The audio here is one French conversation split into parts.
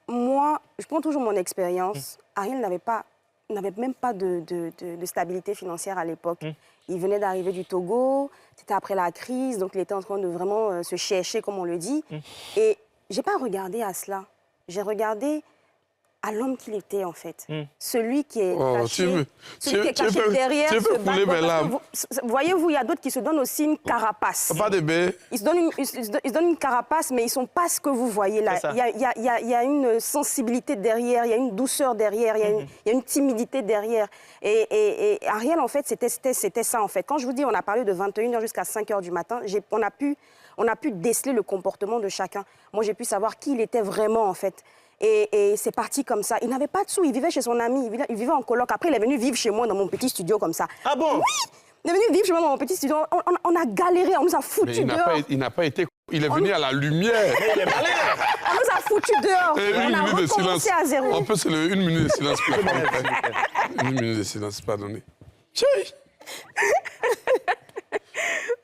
Moi, je prends toujours mon expérience. Ariel n'avait même pas de stabilité financière à l'époque. Il venait d'arriver du Togo, c'était après la crise, donc il était en train de vraiment se chercher, comme on le dit. Et je n'ai pas regardé à cela. J'ai regardé à l'homme qu'il était, en fait. Celui qui est caché, derrière ce background. Voyez-vous, il y a d'autres qui se donnent aussi une carapace. Pas de bébé. Ils se donnent une carapace, mais ils ne sont pas ce que vous voyez là. Il y a une sensibilité derrière, il y a une douceur derrière, il y a une timidité derrière. Et Ariel, en fait, c'était ça, en fait. Quand je vous dis, on a parlé de 21h jusqu'à 5h du matin, on a pu déceler le comportement de chacun. Moi, j'ai pu savoir qui il était vraiment, en fait. Et c'est parti comme ça. Il n'avait pas de sous, il vivait chez son ami, il vivait en coloc. Après, il est venu vivre chez moi dans mon petit studio comme ça. Ah bon? Oui! Il est venu vivre chez moi dans mon petit studio. On a galéré, on nous a foutus dehors. Il n'a pas été... Il est venu à la lumière. Mais il est malin. On nous a foutus dehors. On a recommencé à zéro. En plus, c'est une minute de silence. Une minute de silence, pardonnez.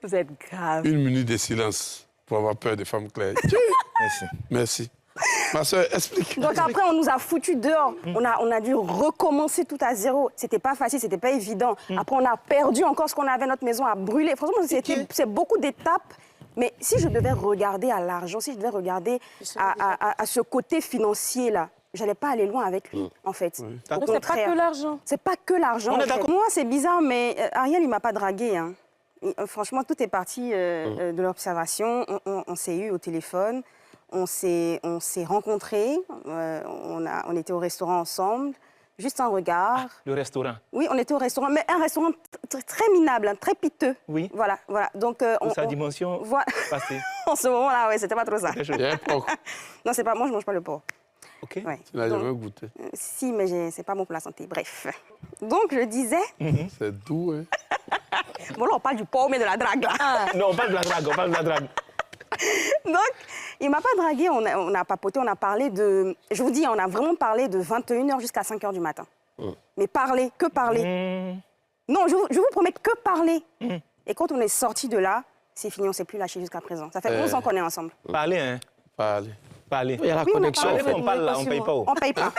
Vous êtes grave. Une minute de silence pour avoir peur des femmes claires. Merci. Merci. Ma soeur, explique. Donc après, on nous a foutus dehors. On a dû recommencer tout à zéro. C'était pas facile, c'était pas évident. Après, on a perdu encore ce qu'on avait. Notre maison a brûlé. Franchement, c'est beaucoup d'étapes. Mais si je devais regarder à l'argent, si je devais regarder à ce côté financier-là, j'allais pas aller loin avec lui, en fait. Donc c'est pas que l'argent. C'est pas que l'argent. Moi, c'est bizarre, mais Ariel, il m'a pas dragué. Hein. Franchement, tout est parti de l'observation. On s'est eu au téléphone. On s'est rencontrés, on était au restaurant ensemble, juste un regard. Ah, le restaurant? Oui, on était au restaurant, mais un restaurant très minable, hein, très piteux. Oui. Voilà. Donc, sa dimension passée. En ce moment-là, oui, c'était pas trop ça. Non, c'est pas, moi, je mange pas le porc. OK. Ouais. Tu n'as jamais goûté. Si, mais c'est pas bon pour la santé. Bref. Donc, je disais... C'est doux, hein. Bon, là, on parle du porc, mais de la drague, là. Non, on parle de la drague, on parle de la drague. Donc, il ne m'a pas dragué, on a papoté, on a parlé de... Je vous dis, on a vraiment parlé de 21h jusqu'à 5h du matin. Mais parler, que parler. Non, je vous promets que parler. Et quand on est sorti de là, c'est fini, on ne s'est plus lâché jusqu'à présent. Ça fait 11 ans qu'on est ensemble. Parler, hein? Parler. Parler. Il y a la Oui, connexion. on a parlé, on parle là, on ne paye pas. On ne paye pas.